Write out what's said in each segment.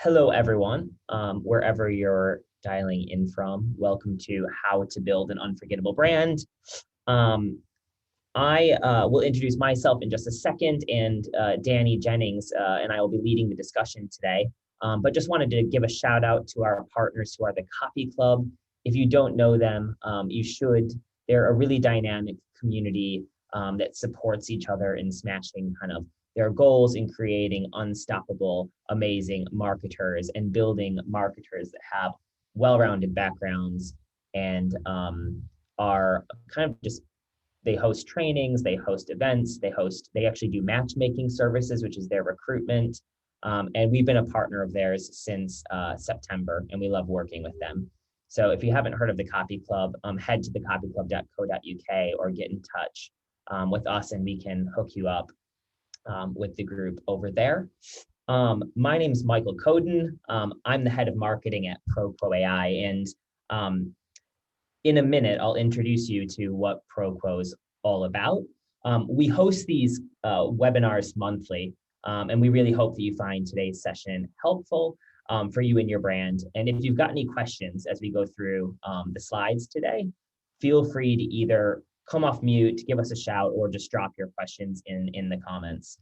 Hello, everyone, wherever you're dialing in from. Welcome to How to Build an Unforgettable Brand. Um, I will introduce myself in just a second, and Danny Jennings and I will be leading the discussion today. But just wanted to give a shout out to our partners who are the Copy Club. If you don't know them, you should. They're a really dynamic community that supports each other in smashing kind of their goals in creating unstoppable, amazing marketers and building marketers that have well-rounded backgrounds and are kind of just they host trainings, they host events, they actually do matchmaking services, which is their recruitment. And we've been a partner of theirs since September, and we love working with them. So if you haven't heard of the Copy Club, head to thecopyclub.co.uk or get in touch with us and we can hook you up with the group over there. My name is Michael Coden. I'm the head of marketing at Quo AI, and in a minute, I'll introduce you to what Quo is all about. We host these webinars monthly, and we really hope that you find today's session helpful for you and your brand. And if you've got any questions as we go through the slides today, feel free to either come off mute, give us a shout, or just drop your questions in the comments.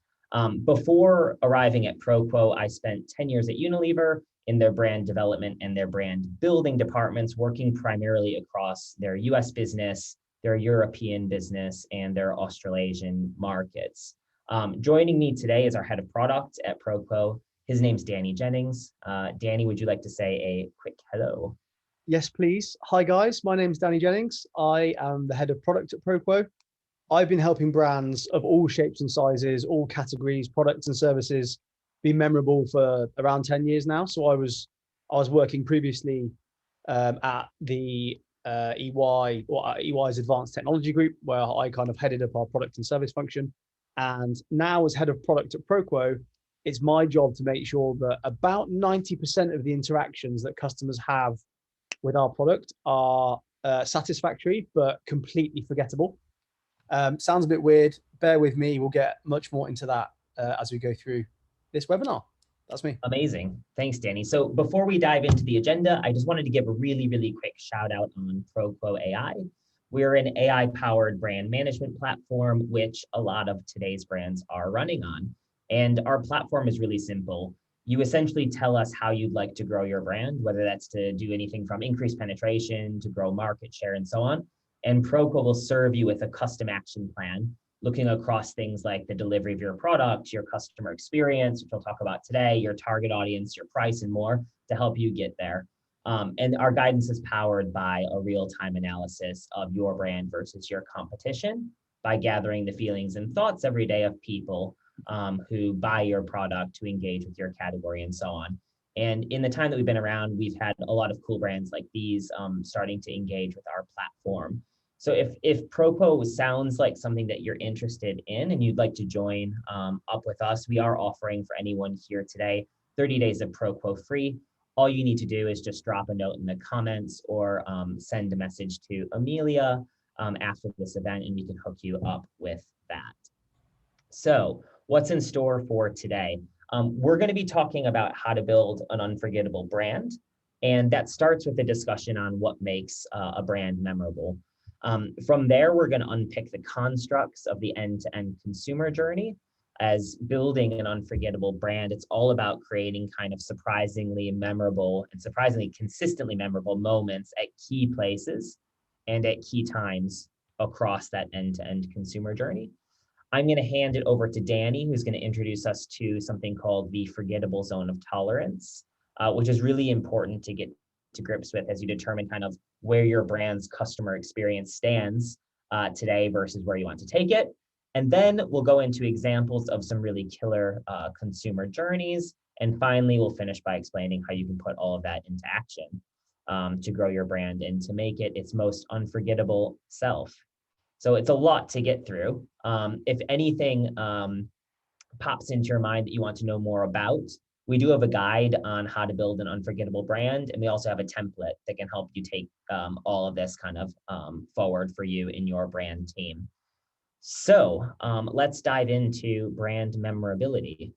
Before arriving at Quo, I spent 10 years at Unilever in their brand development and their brand building departments, working primarily across their US business, their European business, and their Australasian markets. Joining me today is our head of product at Quo. His name's Danny Jennings. Danny, would you like to say a quick hello? Yes, please. Hi, guys. My name is Danny Jennings. I am the head of product at Quo. I've been helping brands of all shapes and sizes, all categories, products and services be memorable for around 10 years now. So I was working previously at the EY or EY's Advanced Technology Group, where I kind of headed up our product and service function. And now as head of product at Quo, it's my job to make sure that about 90% of the interactions that customers have with our product are satisfactory, but completely forgettable. Sounds a bit weird. Bear with me. We'll get much more into that as we go through this webinar. That's me. Amazing. Thanks, Danny. So before we dive into the agenda, I just wanted to give a really, really quick shout out on Quo AI. We're an AI-powered brand management platform, which a lot of today's brands are running on. And our platform is really simple. You essentially tell us how you'd like to grow your brand, whether that's to do anything from increase penetration to grow market share and so on. And Quo will serve you with a custom action plan, looking across things like the delivery of your product, your customer experience, which we'll talk about today, your target audience, your price, and more to help you get there. And our guidance is powered by a real-time analysis of your brand versus your competition by gathering the feelings and thoughts every day of people who buy your product, to engage with your category, and so on. And in the time that we've been around, we've had a lot of cool brands like these starting to engage with our platform. So if Quo sounds like something that you're interested in and you'd like to join up with us, we are offering for anyone here today 30 days of Quo free. All you need to do is just drop a note in the comments or send a message to Amelia after this event, and we can hook you up with that. So what's in store for today? We're going to be talking about how to build an unforgettable brand, and that starts with a discussion on what makes a brand memorable. From there, we're going to unpick the constructs of the end-to-end consumer journey. As building an unforgettable brand, it's all about creating kind of surprisingly memorable and surprisingly consistently memorable moments at key places and at key times across that end-to-end consumer journey. I'm going to hand it over to Danny, who's going to introduce us to something called the forgettable zone of tolerance, which is really important to get to grips with as you determine kind of where your brand's customer experience stands today versus where you want to take it. And then we'll go into examples of some really killer consumer journeys. And finally, we'll finish by explaining how you can put all of that into action to grow your brand and to make it its most unforgettable self. So it's a lot to get through. If anything pops into your mind that you want to know more about, we do have a guide on how to build an unforgettable brand, and we also have a template that can help you take all of this kind of forward for you in your brand team. So let's dive into brand memorability.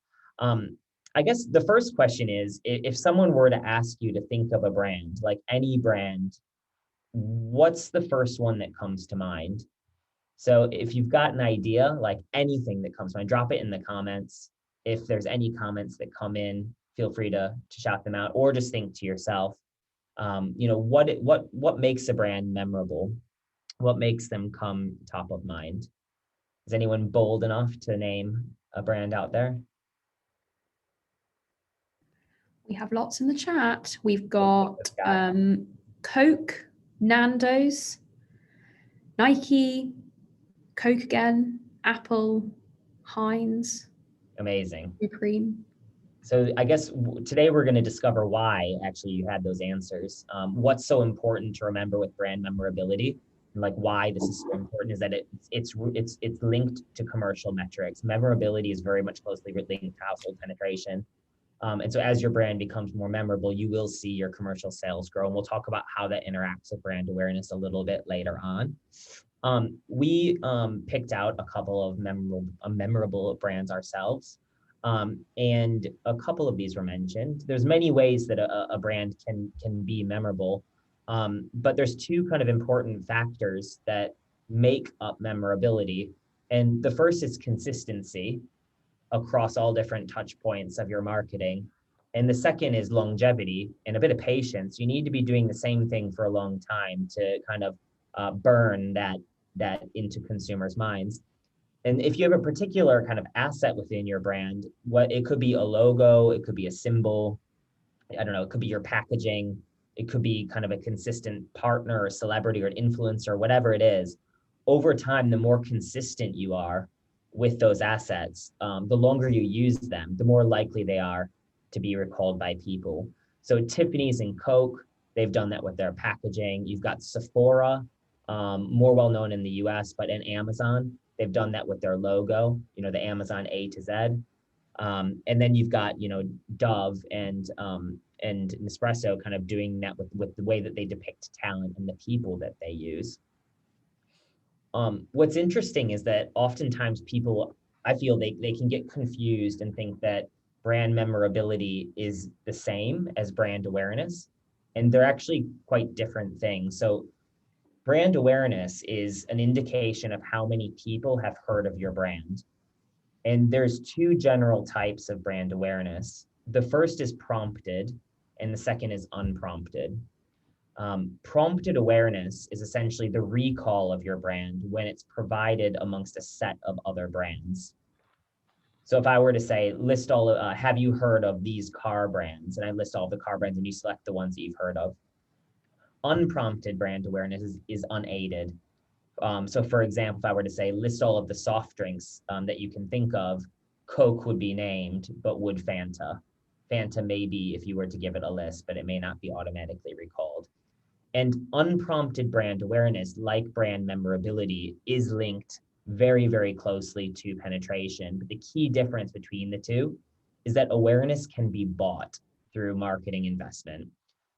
I guess the first question is, if someone were to ask you to think of a brand, like any brand, what's the first one that comes to mind? So if you've got an idea, like anything that comes to mind, drop it in the comments. If there's any comments that come in, feel free to shout them out, or just think to yourself, what makes a brand memorable? What makes them come top of mind? Is anyone bold enough to name a brand out there? We have lots in the chat. We've got Coke, Nando's, Nike, Coke again, Apple, Heinz. Amazing. Supreme. So I guess today we're going to discover why actually you had those answers. What's so important to remember with brand memorability, and like why this is so important, is that it's linked to commercial metrics. Memorability is very much closely linked to household penetration. And so as your brand becomes more memorable, you will see your commercial sales grow. And we'll talk about how that interacts with brand awareness a little bit later on. We picked out a couple of memorable brands ourselves. And a couple of these were mentioned. There's many ways that a brand can be memorable, but there's two kind of important factors that make up memorability. And the first is consistency across all different touch points of your marketing. And the second is longevity and a bit of patience. You need to be doing the same thing for a long time to kind of burn that into consumers' minds. And if you have a particular kind of asset within your brand, what it could be a logo, it could be a symbol, I don't know, it could be your packaging, it could be kind of a consistent partner or celebrity or an influencer, whatever it is. Over time, the more consistent you are with those assets, the longer you use them, the more likely they are to be recalled by people. So Tiffany's and Coke, they've done that with their packaging. You've got Sephora, more well known in the US, but in Amazon, they've done that with their logo, the Amazon A to Z. And then you've got, Dove and Nespresso kind of doing that with the way that they depict talent and the people that they use. What's interesting is that oftentimes people, I feel they can get confused and think that brand memorability is the same as brand awareness, and they're actually quite different things. So brand awareness is an indication of how many people have heard of your brand. And there's two general types of brand awareness. The first is prompted, and the second is unprompted. Prompted awareness is essentially the recall of your brand when it's provided amongst a set of other brands. So if I were to say, list all, have you heard of these car brands? And I list all the car brands and you select the ones that you've heard of. Unprompted brand awareness is unaided. So for example, if I were to say, list all of the soft drinks that you can think of, Coke would be named, but would Fanta? Fanta may be if you were to give it a list, but it may not be automatically recalled. And unprompted brand awareness, like brand memorability, is linked very, very closely to penetration. But the key difference between the two is that awareness can be bought through marketing investment.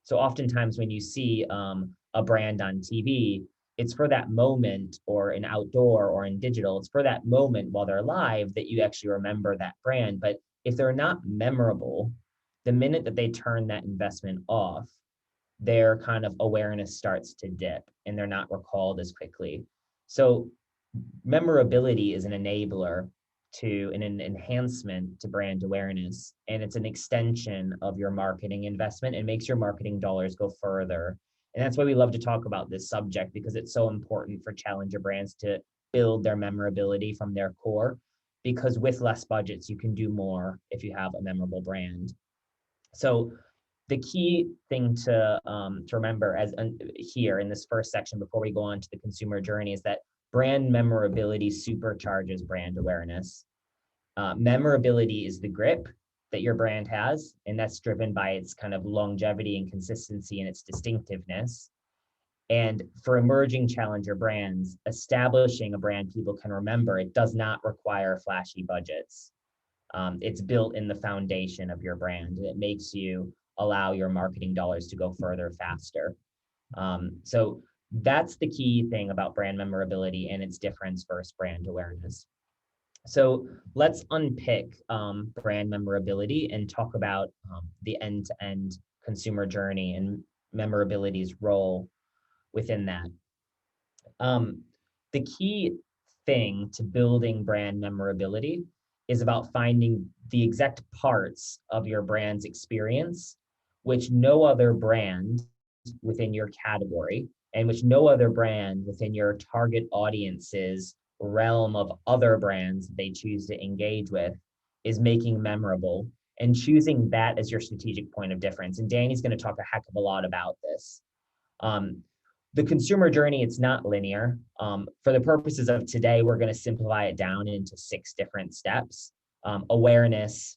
So oftentimes when you see a brand on TV, it's for that moment, or in outdoor or in digital, it's for that moment while they're live that you actually remember that brand. But if they're not memorable, the minute that they turn that investment off, their kind of awareness starts to dip and they're not recalled as quickly. So memorability is an enabler to an enhancement to brand awareness, and it's an extension of your marketing investment and makes your marketing dollars go further. And that's why we love to talk about this subject, because it's so important for challenger brands to build their memorability from their core, because with less budgets, you can do more if you have a memorable brand. So the key thing to remember here in this first section before we go on to the consumer journey is that brand memorability supercharges brand awareness. Memorability is the grip that your brand has, and that's driven by its kind of longevity and consistency and its distinctiveness. And for emerging challenger brands, establishing a brand people can remember, it does not require flashy budgets. It's built in the foundation of your brand, and it makes you allow your marketing dollars to go further faster. So that's the key thing about brand memorability and its difference versus brand awareness. So let's unpick brand memorability and talk about the end-to-end consumer journey and memorability's role within that. The key thing to building brand memorability is about finding the exact parts of your brand's experience, which no other brand within your category and which no other brand within your target audience's realm of other brands they choose to engage with is making memorable, and choosing that as your strategic point of difference. And Danny's going to talk a heck of a lot about this. The consumer journey, it's not linear. For the purposes of today, we're going to simplify it down into 6 different steps: awareness,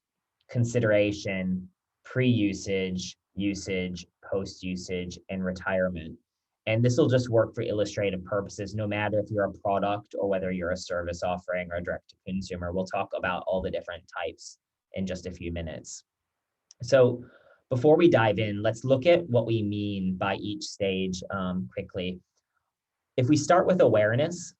consideration, pre-usage, usage, post-usage, and retirement. And this will just work for illustrative purposes, no matter if you're a product or whether you're a service offering or a direct-to-consumer. We'll talk about all the different types in just a few minutes. So before we dive in, let's look at what we mean by each stage quickly. If we start with awareness,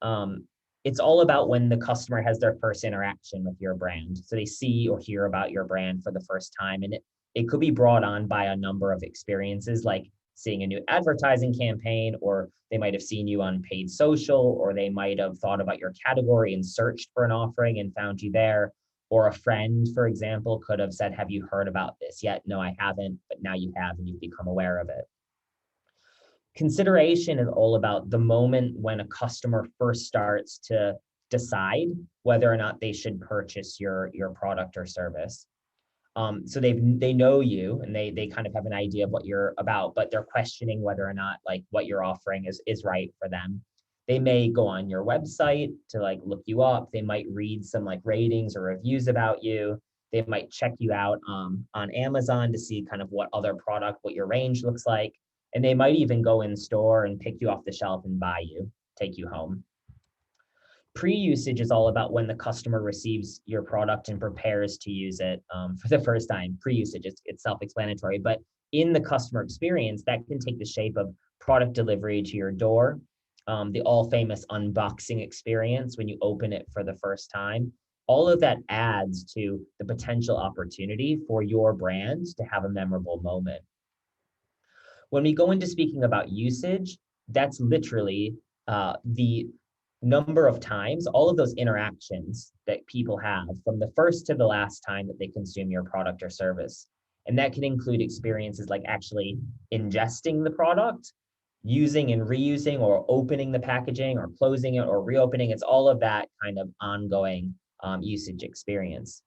it's all about when the customer has their first interaction with your brand. So they see or hear about your brand for the first time, and it could be brought on by a number of experiences, like seeing a new advertising campaign, or they might have seen you on paid social, or they might have thought about your category and searched for an offering and found you there. Or a friend, for example, could have said, "Have you heard about this yet?" "No, I haven't," but now you have and you've become aware of it. Consideration is all about the moment when a customer first starts to decide whether or not they should purchase your product or service. So they know you and they kind of have an idea of what you're about, but they're questioning whether or not like what you're offering is right for them. They may go on your website to like look you up. They might read some like ratings or reviews about you. They might check you out on Amazon to see kind of what other product, what your range looks like. And they might even go in store and pick you off the shelf and buy you, take you home. Pre-usage is all about when the customer receives your product and prepares to use it for the first time. Pre-usage, it's self-explanatory, but in the customer experience, that can take the shape of product delivery to your door, the all famous unboxing experience when you open it for the first time. All of that adds to the potential opportunity for your brand to have a memorable moment. When we go into speaking about usage, that's literally the number of times, all of those interactions that people have from the first to the last time that they consume your product or service. And that can include experiences like actually ingesting the product, using and reusing, or opening the packaging or closing it or reopening. It's all of that kind of ongoing usage experience.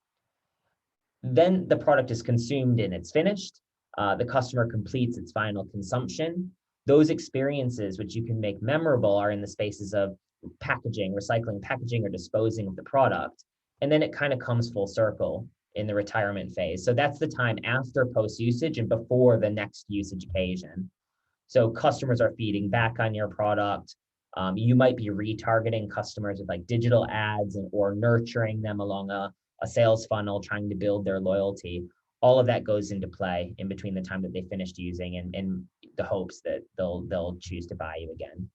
Then the product is consumed and it's finished. The customer completes its final consumption. Those experiences, which you can make memorable, are in the spaces of packaging, recycling packaging, or disposing of the product. And then it kind of comes full circle in the retirement phase. So that's the time after post-usage and before the next usage occasion. So customers are feeding back on your product. You might be retargeting customers with like digital ads or nurturing them along a sales funnel, trying to build their loyalty. All of that goes into play in between the time that they finished using and the hopes that they'll choose to buy you again.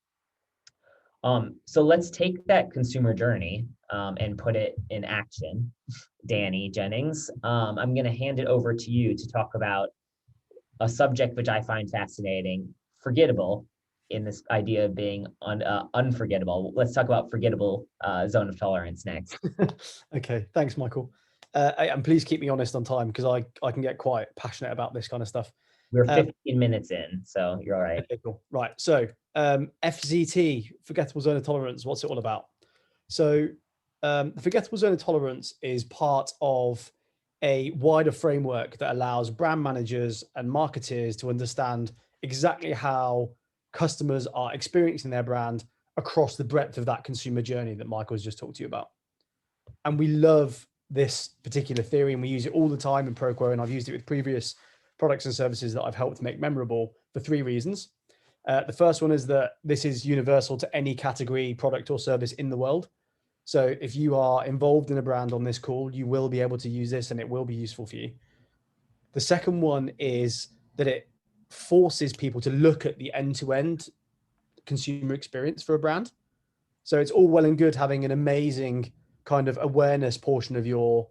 So let's take that consumer journey and put it in action. Danny Jennings, I'm going to hand it over to you to talk about a subject which I find fascinating: forgettable, in this idea of being unforgettable. Let's talk about forgettable zone of tolerance next. Okay, thanks, Michael. And please keep me honest on time, because I can get quite passionate about this kind of stuff. We're 15 minutes in, so you're all right. Okay, cool. Right. So FZT, forgettable zone of tolerance, what's it all about? So the forgettable zone of tolerance is part of a wider framework that allows brand managers and marketers to understand exactly how customers are experiencing their brand across the breadth of that consumer journey that Michael has just talked to you about. And we love this particular theory, and we use it all the time in ProQuo, and I've used it with previous products and services that I've helped make memorable for 3 reasons. The first one is that this is universal to any category, product or service in the world. So if you are involved in a brand on this call, you will be able to use this and it will be useful for you. The second one is that it forces people to look at the end-to-end consumer experience for a brand. So it's all well and good having an amazing kind of awareness portion of your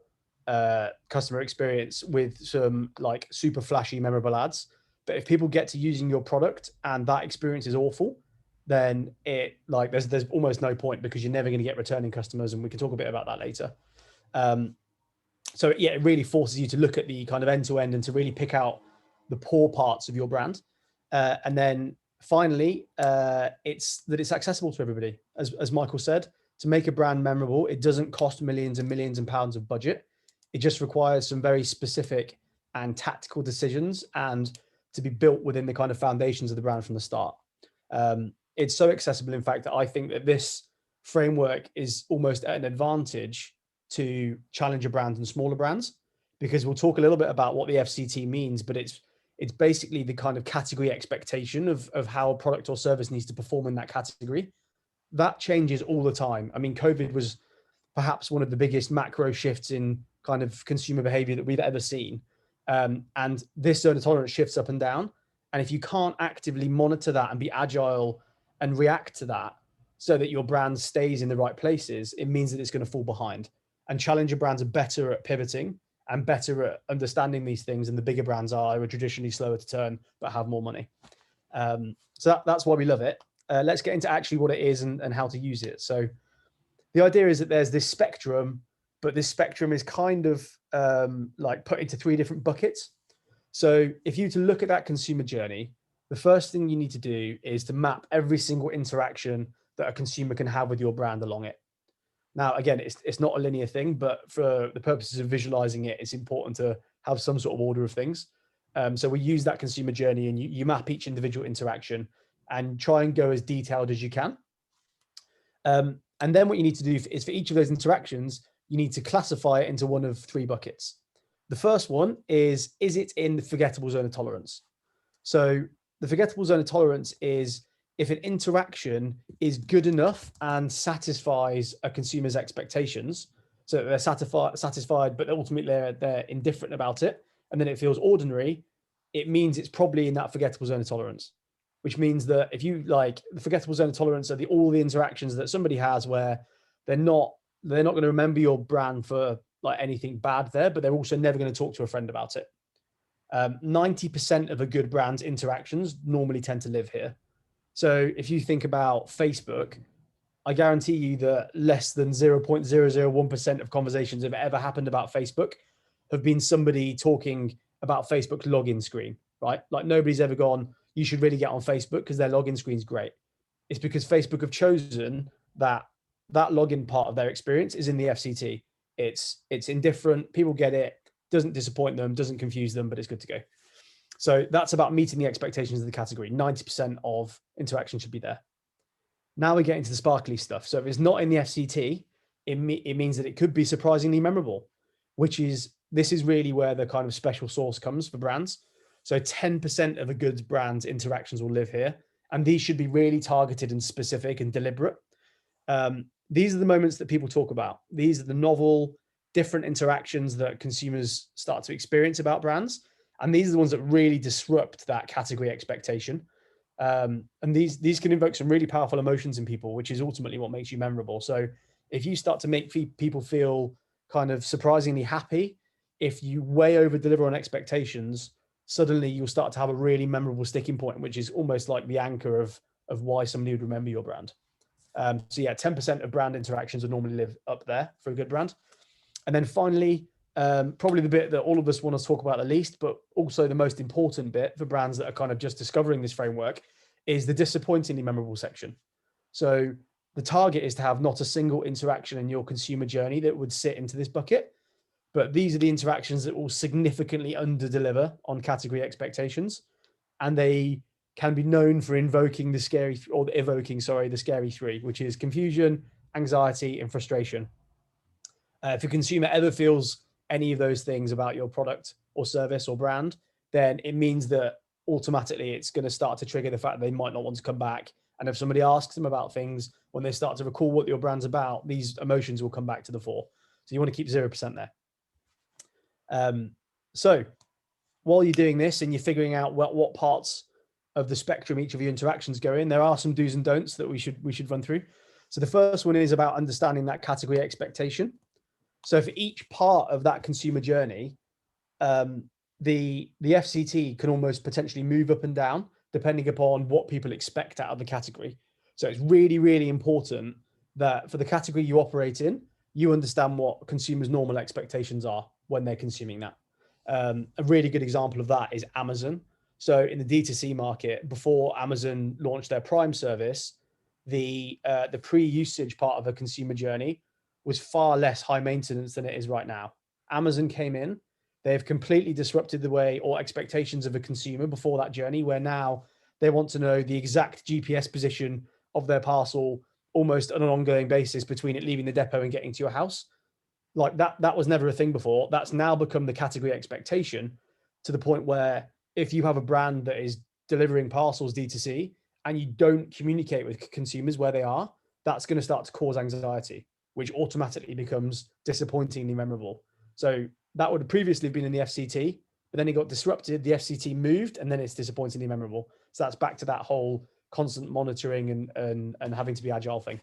customer experience with some like super flashy, memorable ads. But if people get to using your product and that experience is awful, then there's almost no point, because you're never going to get returning customers, and we can talk a bit about that later. So yeah, it really forces you to look at the kind of end to end and to really pick out the poor parts of your brand. And then finally, it's accessible to everybody. As Michael said, to make a brand memorable, it doesn't cost millions and millions of pounds of budget. It just requires some very specific and tactical decisions, and to be built within the kind of foundations of the brand from the start. It's so accessible, in fact, that I think that this framework is almost at an advantage to challenger brands and smaller brands, because we'll talk a little bit about what the FCT means, but it's basically the kind of category expectation of how a product or service needs to perform in that category. That changes all the time. I mean, COVID was perhaps one of the biggest macro shifts in kind of consumer behavior that we've ever seen. And this zone of tolerance shifts up and down. And if you can't actively monitor that and be agile and react to that so that your brand stays in the right places, it means that it's going to fall behind. And challenger brands are better at pivoting and better at understanding these things, and the bigger brands are traditionally slower to turn but have more money. So that's why we love it. Let's get into actually what it is and how to use it. So the idea is that there's this spectrum, but this spectrum is kind of like put into 3 different buckets. So if you to look at that consumer journey, the first thing you need to do is to map every single interaction that a consumer can have with your brand along it. Now, again, it's not a linear thing, but for the purposes of visualizing it, it's important to have some sort of order of things. So we use that consumer journey, and you map each individual interaction and try and go as detailed as you can. And then what you need to do is, for each of those interactions, you need to classify it into one of 3 buckets. The first one is it in the forgettable zone of tolerance? So the forgettable zone of tolerance is if an interaction is good enough and satisfies a consumer's expectations, so they're satisfied, but ultimately they're indifferent about it, and then it feels ordinary, it means it's probably in that forgettable zone of tolerance. Which means that if you like, the forgettable zone of tolerance are all the interactions that somebody has where they're not going to remember your brand for like anything bad there, but they're also never going to talk to a friend about it. 90% of a good brand's interactions normally tend to live here. So if you think about Facebook, I guarantee you that less than 0.001% of conversations that have ever happened about Facebook have been somebody talking about Facebook's login screen, right? Like nobody's ever gone, you should really get on Facebook because their login screen is great. It's because Facebook have chosen that login part of their experience is in the FCT. It's indifferent, people get it, doesn't disappoint them, doesn't confuse them, but it's good to go. So that's about meeting the expectations of the category. 90% of interaction should be there. Now we get into the sparkly stuff. So if it's not in the FCT, it means that it could be surprisingly memorable, this is really where the kind of special sauce comes for brands. So 10% of a good brand's interactions will live here. And these should be really targeted and specific and deliberate. These are the moments that people talk about. These are the novel, different interactions that consumers start to experience about brands. And these are the ones that really disrupt that category expectation. And these can invoke some really powerful emotions in people, which is ultimately what makes you memorable. So if you start to make people feel kind of surprisingly happy, if you way over deliver on expectations, suddenly you'll start to have a really memorable sticking point, which is almost like the anchor of why somebody would remember your brand. So yeah, 10% of brand interactions would normally live up there for a good brand. And then finally, probably the bit that all of us want to talk about the least, but also the most important bit for brands that are kind of just discovering this framework, is the disappointingly memorable section. So the target is to have not a single interaction in your consumer journey that would sit into this bucket, but these are the interactions that will significantly under-deliver on category expectations, and they can be known for evoking the scary 3, which is confusion, anxiety, and frustration. If a consumer ever feels any of those things about your product or service or brand, then it means that automatically it's going to start to trigger the fact that they might not want to come back. And if somebody asks them about things, when they start to recall what your brand's about, these emotions will come back to the fore. So you want to keep 0% there. So while you're doing this and you're figuring out what parts of the spectrum each of your interactions go in, there are some do's and don'ts that we should run through. So the first one is about understanding that category expectation. So for each part of that consumer journey, the FCT can almost potentially move up and down depending upon what people expect out of the category. So it's really, really important that for the category you operate in, you understand what consumers' normal expectations are when they're consuming that. A really good example of that is Amazon. So in the D2C market, before Amazon launched their Prime service, the pre-usage part of a consumer journey was far less high maintenance than it is right now. Amazon came in, they've completely disrupted the way or expectations of a consumer before that journey, where now they want to know the exact GPS position of their parcel almost on an ongoing basis between it leaving the depot and getting to your house. Like that was never a thing before. That's now become the category expectation, to the point where if you have a brand that is delivering parcels D2C and you don't communicate with consumers where they are, that's going to start to cause anxiety, which automatically becomes disappointingly memorable. So that would have previously been in the FCT, but then it got disrupted. The FCT moved, and then it's disappointingly memorable. So that's back to that whole constant monitoring and having to be agile thing.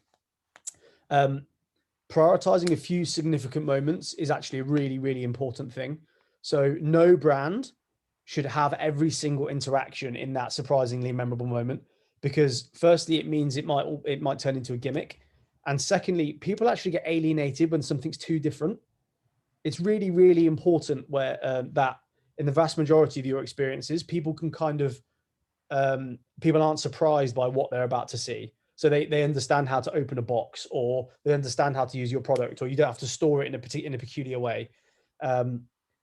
Prioritizing a few significant moments is actually a really, really important thing. So no brand should have every single interaction in that surprisingly memorable moment, because firstly, it means it might turn into a gimmick. And secondly, people actually get alienated when something's too different. It's really, really important where that in the vast majority of your experiences, people can kind of, people aren't surprised by what they're about to see. So they understand how to open a box, or they understand how to use your product, or you don't have to store it in a peculiar way.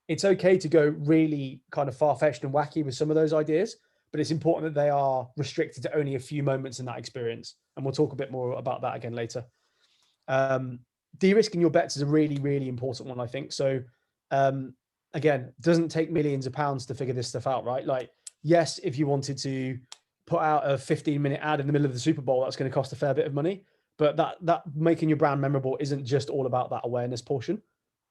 It's okay to go really kind of far-fetched and wacky with some of those ideas, but it's important that they are restricted to only a few moments in that experience. And we'll talk a bit more about that again later. De-risking your bets is a really, really important one, I think. So again, it doesn't take millions of pounds to figure this stuff out, right? Like, yes, if you wanted to put out a 15-minute ad in the middle of the Super Bowl, that's going to cost a fair bit of money. But that making your brand memorable isn't just all about that awareness portion.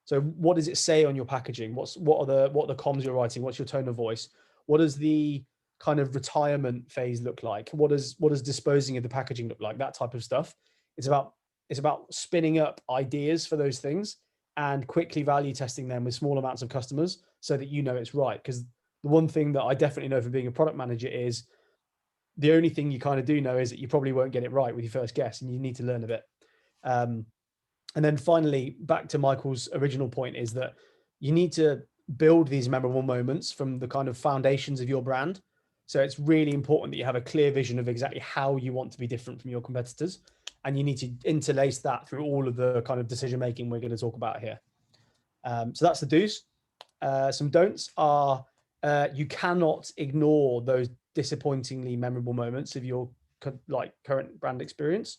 So what does it say on your packaging? What are the comms you're writing? What's your tone of voice? What does the kind of retirement phase look like? What does disposing of the packaging look like? That type of stuff. It's about spinning up ideas for those things and quickly value testing them with small amounts of customers so that you know it's right. Because the one thing that I definitely know from being a product manager is the only thing you kind of do know is that you probably won't get it right with your first guess, and you need to learn a bit. And then finally, back to Michael's original point, is that you need to build these memorable moments from the kind of foundations of your brand. So it's really important that you have a clear vision of exactly how you want to be different from your competitors. And you need to interlace that through all of the kind of decision-making we're going to talk about here. So that's the do's. Some don'ts are you cannot ignore those disappointingly memorable moments of your current brand experience.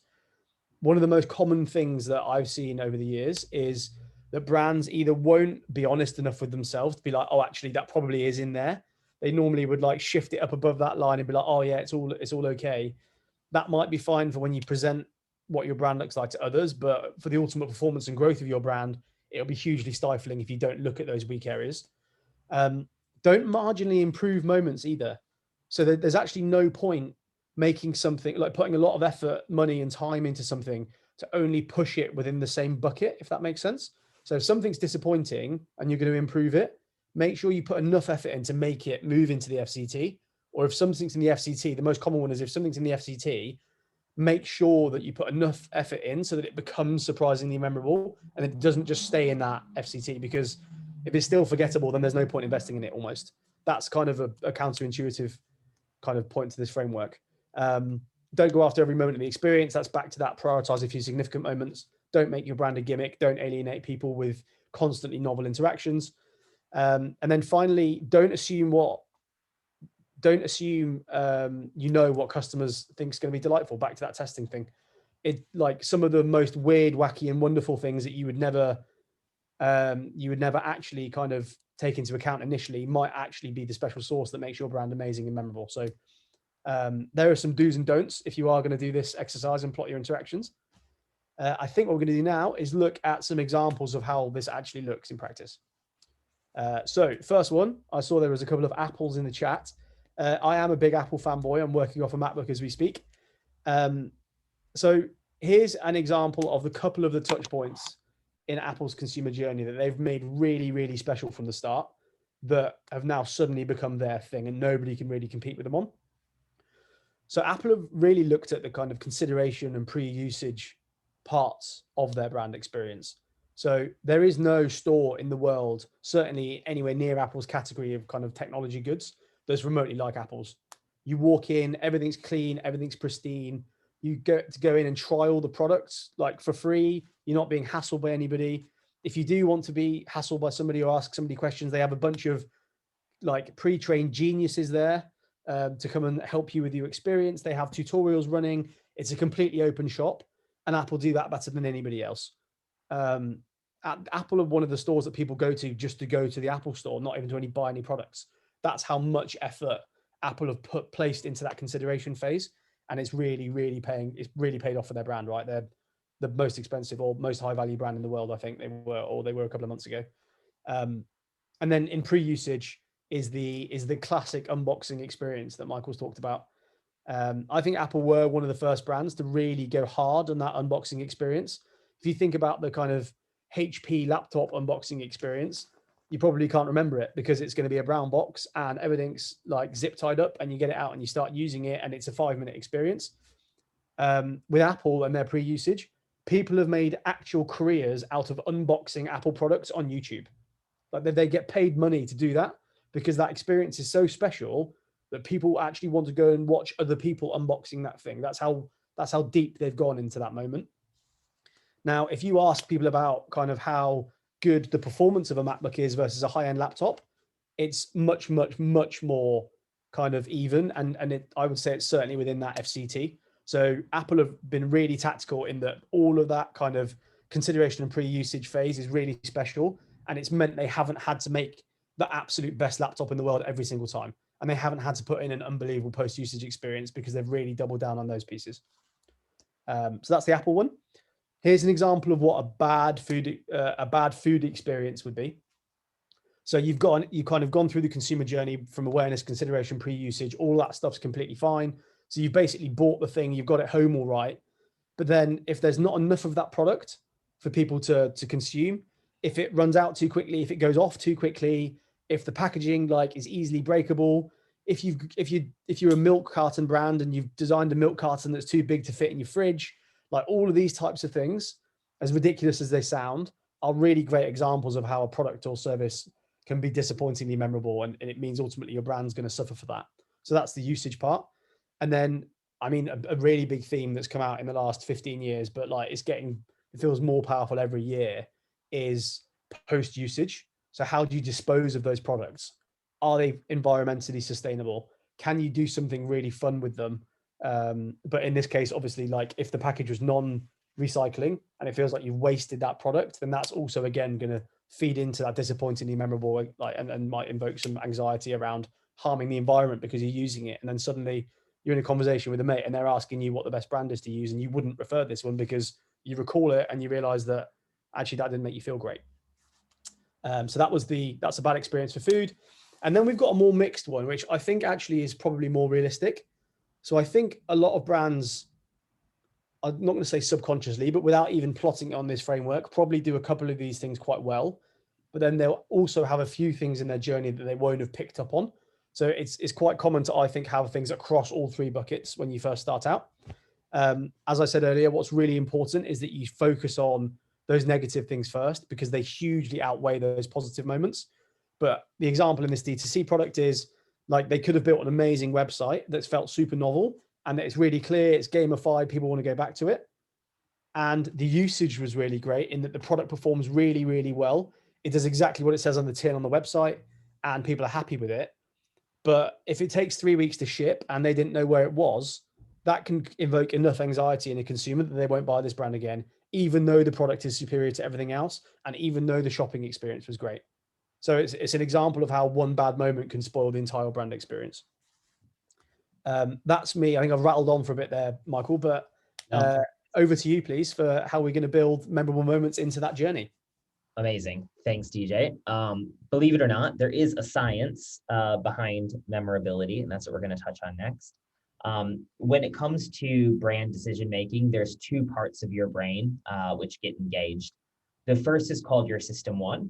One of the most common things that I've seen over the years is that brands either won't be honest enough with themselves to be like, oh, actually, that probably is in there. They normally would like shift it up above that line and be like, oh yeah, it's all okay. That might be fine for when you present what your brand looks like to others, but for the ultimate performance and growth of your brand, it'll be hugely stifling if you don't look at those weak areas. Don't marginally improve moments either. So there's actually no point making something, like putting a lot of effort, money, and time into something to only push it within the same bucket, if that makes sense. So if something's disappointing and you're going to improve it, make sure you put enough effort in to make it move into the FCT. Or if something's in the FCT, the most common one is if something's in the FCT, make sure that you put enough effort in so that it becomes surprisingly memorable and it doesn't just stay in that FCT, because if it's still forgettable, then there's no point investing in it almost. That's kind of a counterintuitive kind of point to this framework. Don't go after every moment of the experience. That's back to that prioritize a few significant moments. Don't make your brand a gimmick. Don't alienate people with constantly novel interactions. And then finally, don't assume you know what customers think is going to be delightful. Back to that testing thing. It, like, some of the most weird, wacky, and wonderful things that you would never actually kind of take into account initially might actually be the special sauce that makes your brand amazing and memorable. So there are some do's and don'ts if you are going to do this exercise and plot your interactions. I think what we're going to do now is look at some examples of how this actually looks in practice. So first one, I saw there was a couple of apples in the chat. I am a big Apple fanboy. I'm working off a MacBook as we speak. So here's an example of the couple of the touch points in Apple's consumer journey that they've made really, really special from the start, that have now suddenly become their thing and nobody can really compete with them on. So Apple have really looked at the kind of consideration and pre-usage parts of their brand experience. So there is no store in the world, certainly anywhere near Apple's category of kind of technology goods, that's remotely like Apple's. You walk in, everything's clean, everything's pristine. You get to go in and try all the products like for free. You're not being hassled by anybody. If you do want to be hassled by somebody or ask somebody questions, they have a bunch of like pre-trained geniuses there to come and help you with your experience. They have tutorials running. It's a completely open shop, and Apple do that better than anybody else. Apple are one of the stores that people go to just to go to the Apple store, not even to any buy any products. That's how much effort Apple have placed into that consideration phase, and it's really, really paying. It's really paid off for their brand, right? They're the most expensive or most high value brand in the world, I think they were a couple of months ago. And then in pre-usage is the classic unboxing experience that Michael's talked about. I think Apple were one of the first brands to really go hard on that unboxing experience. If you think about the kind of HP laptop unboxing experience, you probably can't remember it because it's going to be a brown box and everything's like zip tied up, and you get it out and you start using it and it's a 5-minute experience. With Apple and their pre-usage, people have made actual careers out of unboxing Apple products on YouTube. Like they get paid money to do that because that experience is so special that people actually want to go and watch other people unboxing that thing. That's how deep they've gone into that moment. Now, if you ask people about kind of how good the performance of a MacBook is versus a high-end laptop, it's much, much, much more kind of even. And I would say it's certainly within that FCT. So Apple have been really tactical in that all of that kind of consideration and pre-usage phase is really special. And it's meant they haven't had to make the absolute best laptop in the world every single time. And they haven't had to put in an unbelievable post-usage experience because they've really doubled down on those pieces. So that's the Apple one. Here's an example of what a bad food experience would be. So you've kind of gone through the consumer journey from awareness, consideration, pre-usage, all that stuff's completely fine. So you've basically bought the thing, you've got it home all right. But then if there's not enough of that product for people to consume, if it runs out too quickly, if it goes off too quickly, if the packaging like is easily breakable, if you're a milk carton brand and you've designed a milk carton that's too big to fit in your fridge, like all of these types of things, as ridiculous as they sound, are really great examples of how a product or service can be disappointingly memorable, and it means ultimately your brand's going to suffer for that. So that's the usage part. And then, I mean, a really big theme that's come out in the last 15 years, but like it feels more powerful every year, is post-usage. So how do you dispose of those products? Are they environmentally sustainable? Can you do something really fun with them? But in this case, obviously, like if the package was non-recycling and it feels like you've wasted that product, then that's also, again, going to feed into that disappointingly memorable, like, and might invoke some anxiety around harming the environment because you're using it. And then suddenly you're in a conversation with a mate and they're asking you what the best brand is to use. And you wouldn't refer this one because you recall it and you realize that actually that didn't make you feel great. So that's a bad experience for food. And then we've got a more mixed one, which I think actually is probably more realistic. So I think a lot of brands, I'm not going to say subconsciously, but without even plotting on this framework, probably do a couple of these things quite well. But then they'll also have a few things in their journey that they won't have picked up on. So it's quite common to, I think, have things across all three buckets when you first start out. As I said earlier, what's really important is that you focus on those negative things first because they hugely outweigh those positive moments. But the example in this D2C product is like they could have built an amazing website that's felt super novel and that it's really clear, it's gamified, people want to go back to it. And the usage was really great in that the product performs really, really well. It does exactly what it says on the tin on the website and people are happy with it. But if it takes 3 weeks to ship and they didn't know where it was, that can invoke enough anxiety in a consumer that they won't buy this brand again, even though the product is superior to everything else and even though the shopping experience was great. So it's an example of how one bad moment can spoil the entire brand experience. That's me. I think I've rattled on for a bit there, Michael, but over to you, please, for how we're going to build memorable moments into that journey. Amazing. Thanks, DJ. Believe it or not, there is a science behind memorability, and that's what we're going to touch on next. When it comes to brand decision making, there's two parts of your brain which get engaged. The first is called your system one.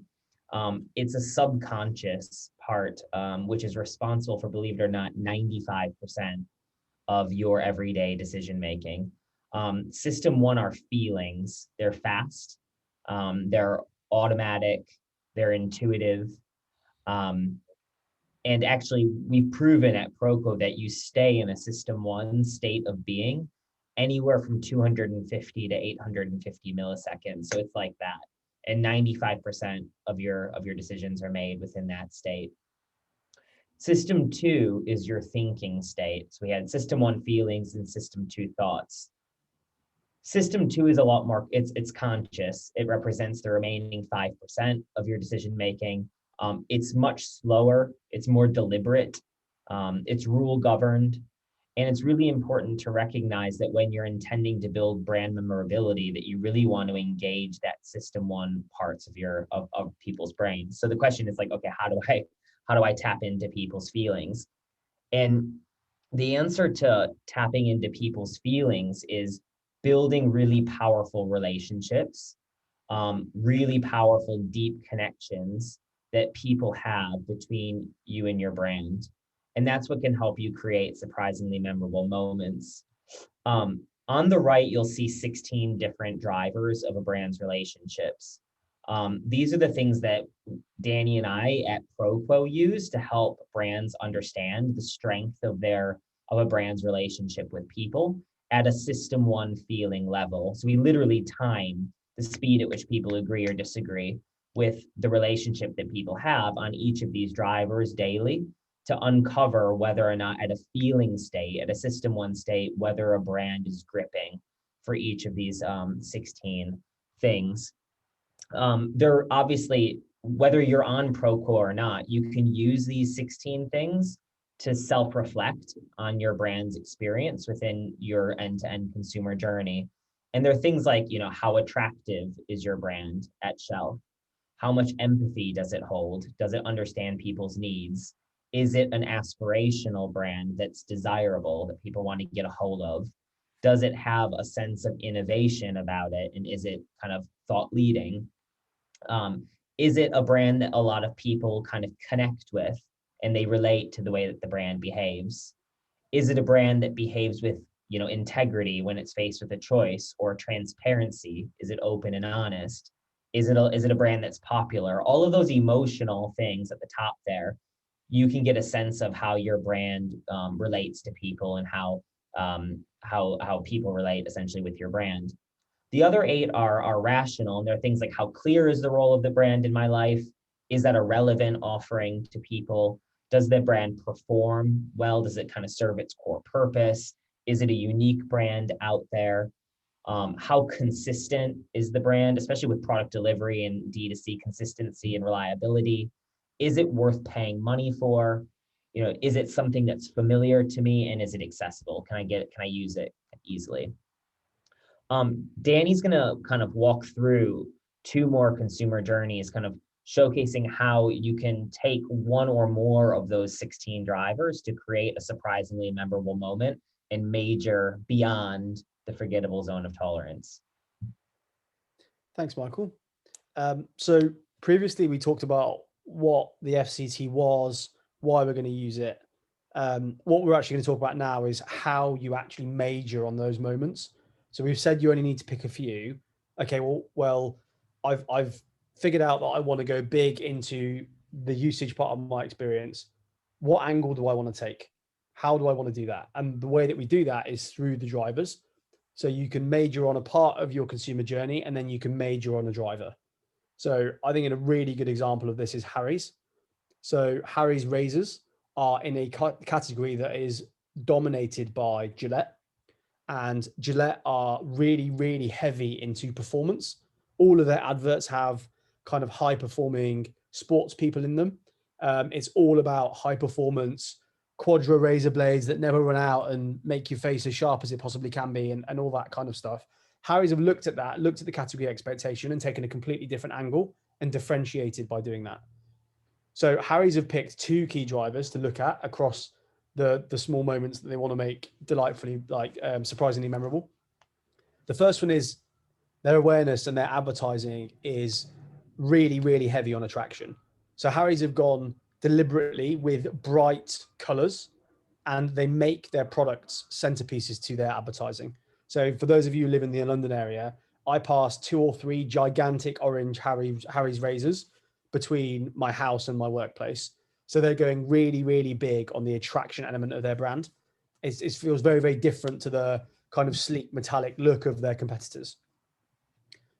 It's a subconscious part, which is responsible for, believe it or not, 95% of your everyday decision making. System one are feelings. They're fast, they're automatic, they're intuitive. And actually, we've proven at Proco that you stay in a system one state of being anywhere from 250 to 850 milliseconds. So it's like that. And 95% of your decisions are made within that state. System two is your thinking state. So we had system one feelings and system two thoughts. System two is a lot more, it's conscious. It represents the remaining 5% of your decision making. It's much slower, it's more deliberate, it's rule governed. And it's really important to recognize that when you're intending to build brand memorability, that you really want to engage that system one parts of people's brains. So the question is like, okay, how do I tap into people's feelings? And the answer to tapping into people's feelings is building really powerful relationships, really powerful, deep connections that people have between you and your brand. And that's what can help you create surprisingly memorable moments. On the right, you'll see 16 different drivers of a brand's relationships. These are the things that Danny and I at Proquo use to help brands understand the strength of a brand's relationship with people at a system one feeling level. So we literally time the speed at which people agree or disagree with the relationship that people have on each of these drivers daily to uncover whether or not at a feeling state, at a system one state, whether a brand is gripping for each of these 16 things. They're obviously, whether you're on Procore or not, you can use these 16 things to self-reflect on your brand's experience within your end-to-end consumer journey. And there are things like, how attractive is your brand at shelf? How much empathy does it hold? Does it understand people's needs? Is it an aspirational brand that's desirable, that people want to get a hold of? Does it have a sense of innovation about it? And is it kind of thought leading? Is it a brand that a lot of people kind of connect with and they relate to the way that the brand behaves? Is it a brand that behaves with, integrity when it's faced with a choice, or transparency? Is it open and honest? Is it a brand that's popular? All of those emotional things at the top there, you can get a sense of how your brand relates to people and how people relate essentially with your brand. The other 8 are rational, and they're things like, how clear is the role of the brand in my life? Is that a relevant offering to people? Does the brand perform well? Does it kind of serve its core purpose? Is it a unique brand out there? How consistent is the brand, especially with product delivery and D2C consistency and reliability? Is it worth paying money for? Is it something that's familiar to me, and is it accessible? Can I use it easily? Danny's going to kind of walk through 2 more consumer journeys, kind of showcasing how you can take one or more of those 16 drivers to create a surprisingly memorable moment and major beyond the forgettable zone of tolerance. Thanks, Michael. So previously we talked about what the FCT was, why we're going to use it. What we're actually going to talk about now is how you actually major on those moments. So we've said you only need to pick a few. Okay, well, I've figured out that I want to go big into the usage part of my experience. What angle do I want to take? How do I want to do that? And the way that we do that is through the drivers. So you can major on a part of your consumer journey, and then you can major on a driver. So I think a really good example of this is Harry's. So Harry's razors are in a category that is dominated by Gillette. And Gillette are really, really heavy into performance. All of their adverts have kind of high performing sports people in them. It's all about high performance quadra razor blades that never run out and make your face as sharp as it possibly can be, and all that kind of stuff. Harry's have looked at the category expectation and taken a completely different angle and differentiated by doing that. So Harry's have picked 2 key drivers to look at across the small moments that they want to make delightfully, like surprisingly memorable. The first one is their awareness and their advertising is really, really heavy on attraction. So Harry's have gone deliberately with bright colors, and they make their products centerpieces to their advertising. So for those of you who live in the London area, I pass 2 or 3 gigantic orange Harry's razors between my house and my workplace. So they're going really, really big on the attraction element of their brand. It feels very, very different to the kind of sleek metallic look of their competitors.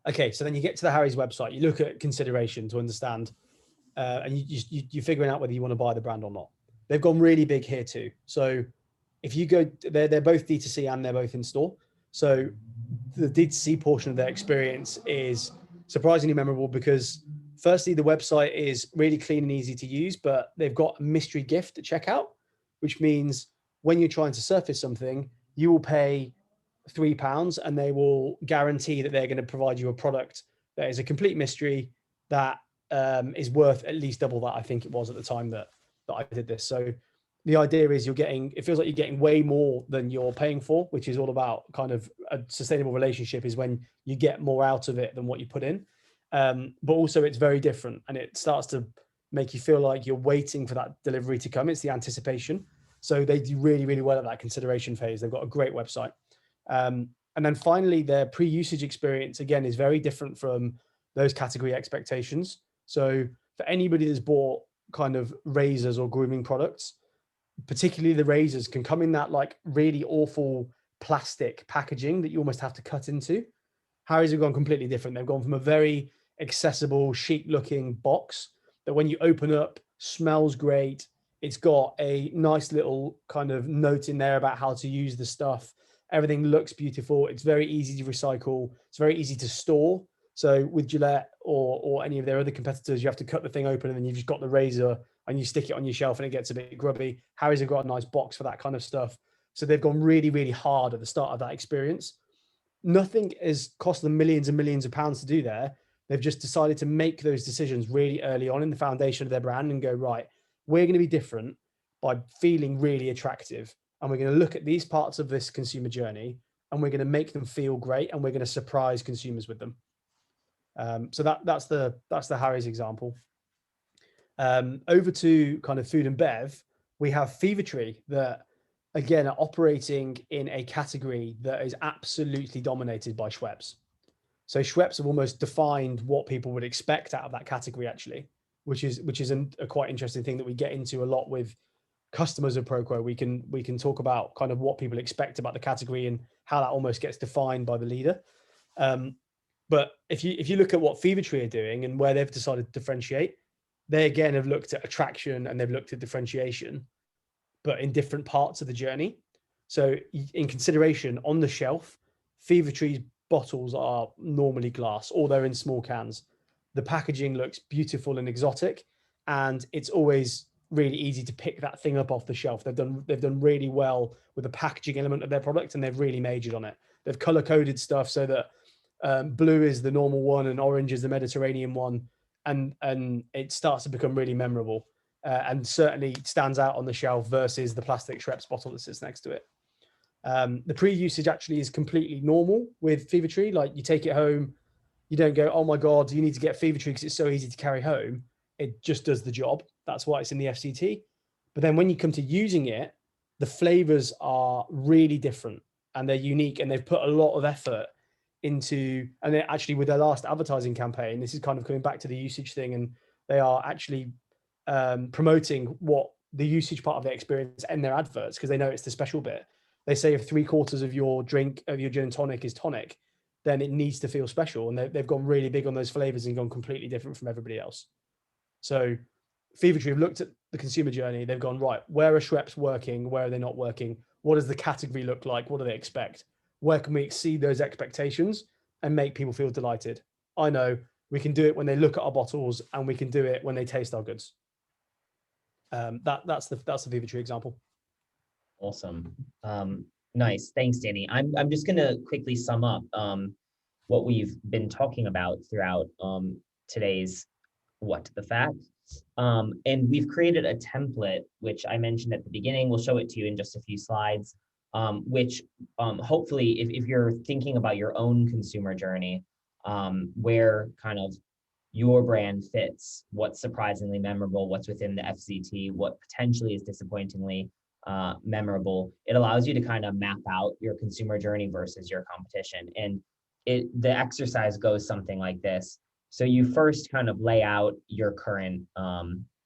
Okay, so then you get to the Harry's website, you look at consideration to understand, and you're figuring out whether you want to buy the brand or not. They've gone really big here too. So if you go, they're both D2C and they're both in store. So the D2C portion of their experience is surprisingly memorable because firstly, the website is really clean and easy to use, but they've got a mystery gift at checkout, which means when you're trying to surface something, you will pay £3 and they will guarantee that they're going to provide you a product that is a complete mystery that is worth at least double that I think it was at the time that I did this. So the idea is it feels like you're getting way more than you're paying for, which is all about kind of a sustainable relationship is when you get more out of it than what you put in. But also it's very different and it starts to make you feel like you're waiting for that delivery to come. It's the anticipation. So they do really, really well at that consideration phase. They've got a great website. And then finally, their pre-usage experience, again, is very different from those category expectations. So for anybody that's bought kind of razors or grooming products, particularly the razors can come in that like really awful plastic packaging that you almost have to cut into. Harry's have gone completely different. They've gone from a very accessible, chic looking box that when you open up smells great. It's got a nice little kind of note in there about how to use the stuff. Everything looks beautiful. It's very easy to recycle. It's very easy to store. So with Gillette or any of their other competitors, you have to cut the thing open and then you've just got the razor and you stick it on your shelf and it gets a bit grubby. Harry's have got a nice box for that kind of stuff. So they've gone really, really hard at the start of that experience. Nothing has cost them millions and millions of pounds to do there. They've just decided to make those decisions really early on in the foundation of their brand and go, right, we're going to be different by feeling really attractive. And we're going to look at these parts of this consumer journey and we're going to make them feel great and we're going to surprise consumers with them. So that's the Harry's example. Over to kind of food and bev, we have Fevertree that again are operating in a category that is absolutely dominated by Schweppes. So Schweppes have almost defined what people would expect out of that category actually, which is a quite interesting thing that we get into a lot with customers of ProQuo. We can talk about kind of what people expect about the category and how that almost gets defined by the leader. But if you look at what Fevertree are doing and where they've decided to differentiate, they again have looked at attraction and they've looked at differentiation, but in different parts of the journey. So in consideration on the shelf, Fevertree's bottles are normally glass or they're in small cans. The packaging looks beautiful and exotic, and it's always really easy to pick that thing up off the shelf. They've done really well with the packaging element of their product, and they've really majored on it. They've color coded stuff so that blue is the normal one and orange is the Mediterranean one, and it starts to become really memorable and certainly stands out on the shelf versus the plastic Schweppes bottle that sits next to it. The pre-usage actually is completely normal with Fevertree. Like you take it home, you don't go, oh my God, you need to get Fevertree because it's so easy to carry home. It just does the job. That's why it's in the FCT. But then when you come to using it, the flavors are really different and they're unique, and they've put a lot of effort into, and they actually with their last advertising campaign, this is kind of coming back to the usage thing, and they are actually promoting what the usage part of their experience and their adverts, because they know it's the special bit. They say if 3/4 of your drink, of your gin and tonic is tonic, then it needs to feel special. And they've gone really big on those flavors and gone completely different from everybody else. So Fevertree have looked at the consumer journey. They've gone, right, where are Schweppes working? Where are they not working? What does the category look like? What do they expect? Where can we exceed those expectations and make people feel delighted? I know we can do it when they look at our bottles, and we can do it when they taste our goods. That's the Fevertree example. Awesome. Nice. Thanks, Danny. I'm just gonna quickly sum up what we've been talking about throughout today's What the Fact. And we've created a template, which I mentioned at the beginning. We'll show it to you in just a few slides, which hopefully, if you're thinking about your own consumer journey, where kind of your brand fits, what's surprisingly memorable, what's within the FCT, what potentially is disappointingly memorable, it allows you to kind of map out your consumer journey versus your competition. And the exercise goes something like this. So you first kind of lay out your current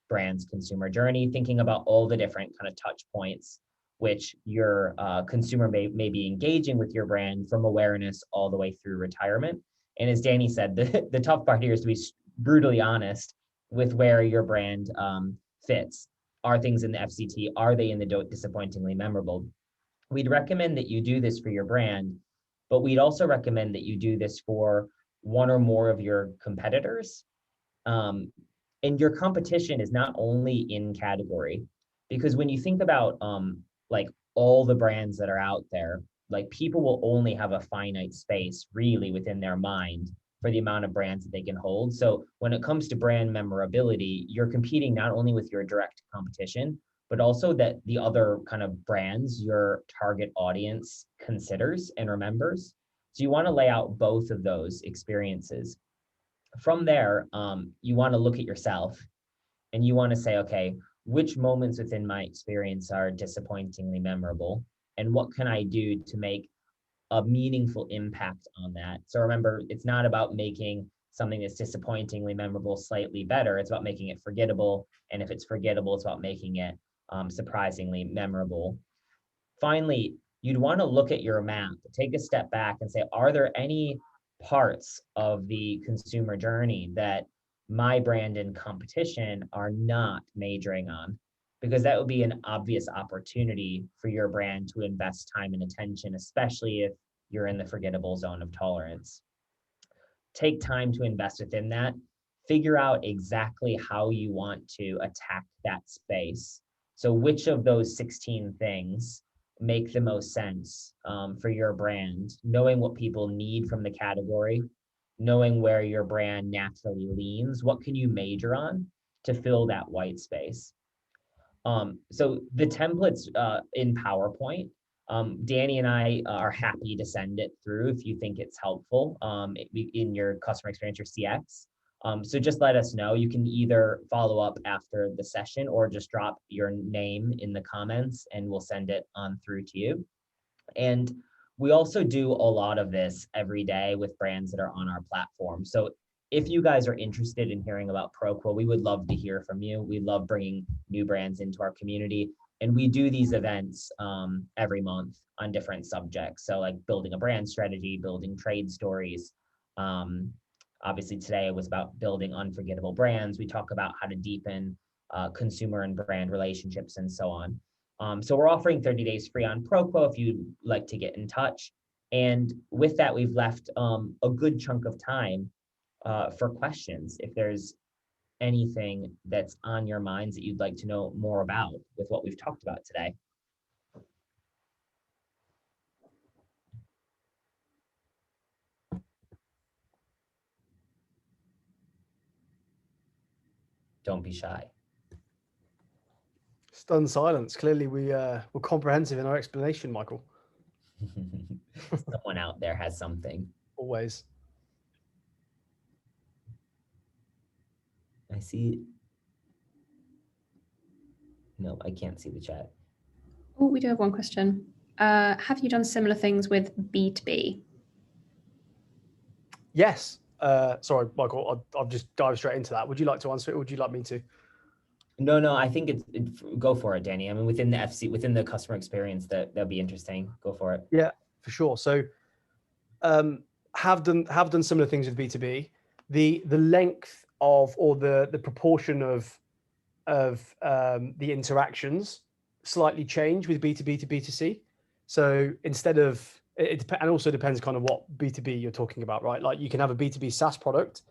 brand's consumer journey, thinking about all the different kind of touch points which your consumer may be engaging with your brand, from awareness all the way through retirement. And as Danny said, the tough part here is to be brutally honest with where your brand fits. Are things in the FCT? Are they in the disappointingly memorable? We'd recommend that you do this for your brand, but we'd also recommend that you do this for one or more of your competitors. And your competition is not only in category, because when you think about like all the brands that are out there, like people will only have a finite space really within their mind for the amount of brands that they can hold. So when it comes to brand memorability, you're competing not only with your direct competition, but also that the other kind of brands your target audience considers and remembers. So you want to lay out both of those experiences. From there, you want to look at yourself and you want to say, okay, which moments within my experience are disappointingly memorable? And what can I do to make a meaningful impact on that? So remember, it's not about making something that's disappointingly memorable slightly better. It's about making it forgettable. And if it's forgettable, it's about making it surprisingly memorable. Finally, you'd want to look at your map, take a step back and say, are there any parts of the consumer journey that my brand and competition are not majoring on? Because that would be an obvious opportunity for your brand to invest time and attention, especially if you're in the forgettable zone of tolerance. Take time to invest within that. Figure out exactly how you want to attack that space. So which of those 16 things make the most sense for your brand, knowing what people need from the category, knowing where your brand naturally leans, what can you major on to fill that white space? So the templates in PowerPoint, Danny and I are happy to send it through if you think it's helpful in your customer experience or CX. So just let us know. You can either follow up after the session or just drop your name in the comments and we'll send it on through to you. And we also do a lot of this every day with brands that are on our platform. So if you guys are interested in hearing about ProQuo, we would love to hear from you. We love bringing new brands into our community. And we do these events every month on different subjects. So like building a brand strategy, building trade stories. Obviously today it was about building unforgettable brands. We talk about how to deepen consumer and brand relationships and so on. So we're offering 30 days free on ProQuo if you'd like to get in touch. And with that, we've left a good chunk of time for questions. If there's anything that's on your minds that you'd like to know more about with what we've talked about today. Don't be shy. Stunned silence. Clearly, we were comprehensive in our explanation, Michael. Someone out there has something. Always. I see. No, I can't see the chat. Oh, we do have one question. Have you done similar things with B2B? Yes. Sorry, Michael, I'll just dive straight into that. Would you like to answer it or would you like me to? No, I think go for it, Danny. I mean, within the FC, within the customer experience, that'd be interesting. Go for it. Yeah, for sure. So have done similar things with B2B. The length of or the proportion of the interactions slightly change with B2B to B2C. So instead of and also depends kind of what B2B you're talking about, right? Like you can have a B2B SaaS product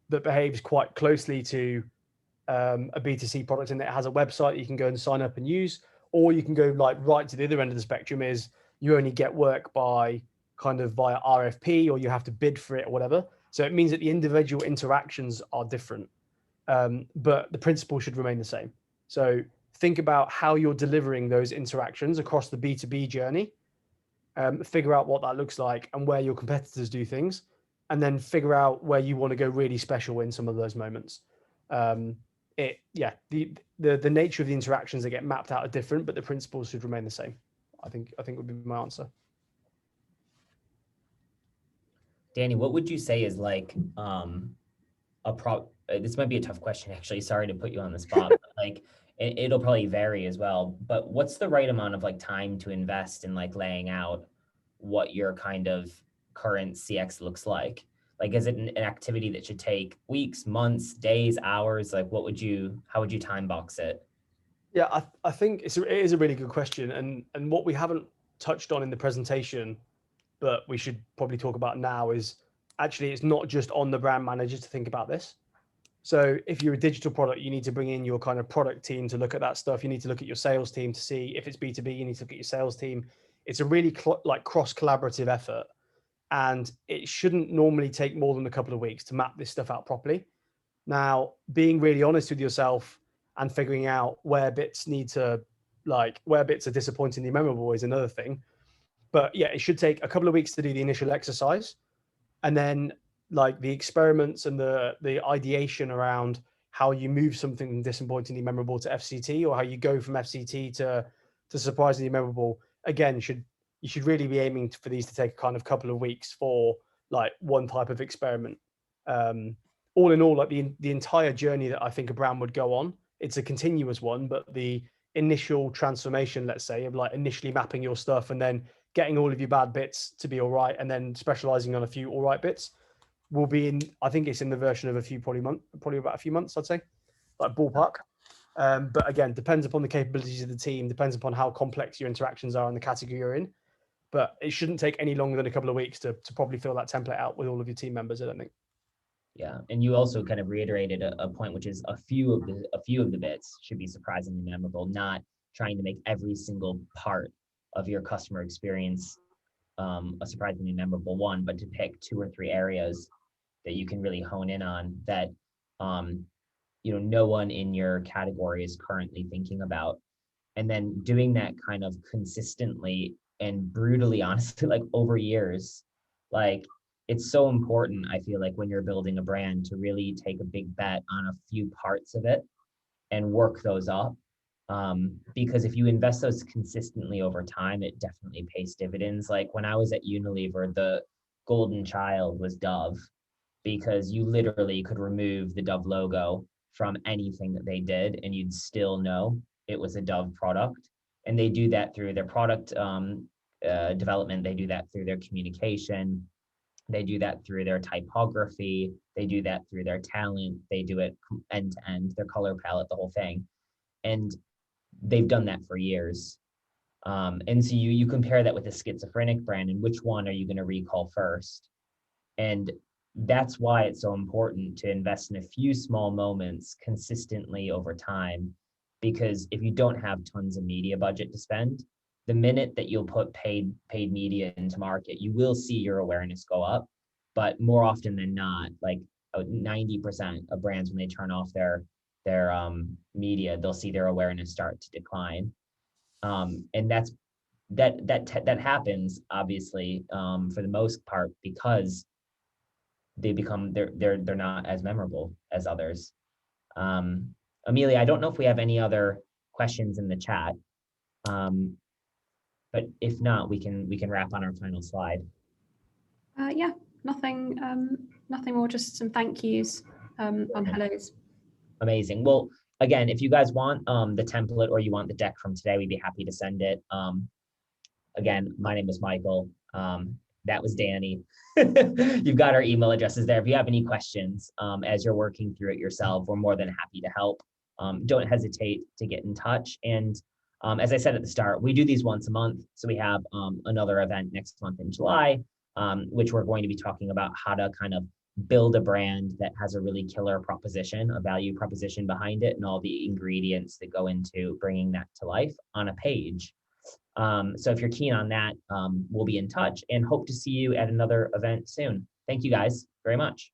that behaves quite closely to a B2C product and it has a website you can go and sign up and use, or you can go like right to the other end of the spectrum is you only get work by kind of via RFP or you have to bid for it or whatever. So it means that the individual interactions are different. but the principle should remain the same. So think about how you're delivering those interactions across the B2B journey, figure out what that looks like and where your competitors do things, and then figure out where you want to go really special in some of those moments. The nature of the interactions that get mapped out are different, but the principles should remain the same. I think would be my answer. Danny, what would you say is like this might be a tough question actually, sorry to put you on the spot, but like it'll probably vary as well, but what's the right amount of like time to invest in like laying out what your kind of current CX looks like? Like, is it an activity that should take weeks, months, days, hours? Like, how would you time box it? Yeah, I think it is a really good question, and what we haven't touched on in the presentation, but we should probably talk about now, is actually it's not just on the brand manager to think about this. So if you're a digital product, you need to bring in your kind of product team to look at that stuff. You need to look at your sales team to see if it's B2B. You need to look at your sales team. It's a really like cross collaborative effort, and it shouldn't normally take more than a couple of weeks to map this stuff out properly. Now, being really honest with yourself and figuring out where bits are disappointingly memorable is another thing. But yeah, it should take a couple of weeks to do the initial exercise, and then like the experiments and the ideation around how you move something disappointingly memorable to FCT, or how you go from FCT to surprisingly memorable. Again, you should really be aiming for these to take a kind of couple of weeks for like one type of experiment. All in all, like the entire journey that I think a brand would go on, it's a continuous one, but the initial transformation, let's say, of like initially mapping your stuff and then getting all of your bad bits to be all right, and then specializing on a few all right bits, will be in, I think it's in the version of probably about a few months, I'd say, like ballpark. But again, depends upon the capabilities of the team, depends upon how complex your interactions are and the category you're in. But it shouldn't take any longer than a couple of weeks to probably fill that template out with all of your team members, I don't think. Yeah, and you also kind of reiterated a point, which is a few of the bits should be surprisingly memorable, not trying to make every single part of your customer experience a surprisingly memorable one, but to pick 2 or 3 areas that you can really hone in on that no one in your category is currently thinking about, and then doing that kind of consistently and brutally honestly, like over years. Like, it's so important, I feel like, when you're building a brand, to really take a big bet on a few parts of it and work those up. Because if you invest those consistently over time, it definitely pays dividends. Like when I was at Unilever, the golden child was Dove, because you literally could remove the Dove logo from anything that they did and you'd still know it was a Dove product. And they do that through their product development. They do that through their communication. They do that through their typography. They do that through their talent. They do it end to end, their color palette, the whole thing. And they've done that for years. And so you compare that with a schizophrenic brand, and which one are you going to recall first? And that's why it's so important to invest in a few small moments consistently over time. Because if you don't have tons of media budget to spend, the minute that you'll put paid media into market, you will see your awareness go up. But more often than not, like 90% of brands, when they turn off their media, they'll see their awareness start to decline. And that happens obviously for the most part because they're not as memorable as others. Amelia, I don't know if we have any other questions in the chat, but if not, we can wrap on our final slide. Yeah, nothing more, just some thank yous on hellos. Amazing. Well, again, if you guys want the template or you want the deck from today, we'd be happy to send it. Again, my name is Michael. That was Danny. You've got our email addresses there. If you have any questions as you're working through it yourself, we're more than happy to help. Don't hesitate to get in touch. And as I said at the start, we do these once a month. So we have another event next month in July, which we're going to be talking about how to kind of build a brand that has a really killer proposition, a value proposition behind it, and all the ingredients that go into bringing that to life on a page. So if you're keen on that, we'll be in touch and hope to see you at another event soon. Thank you guys very much.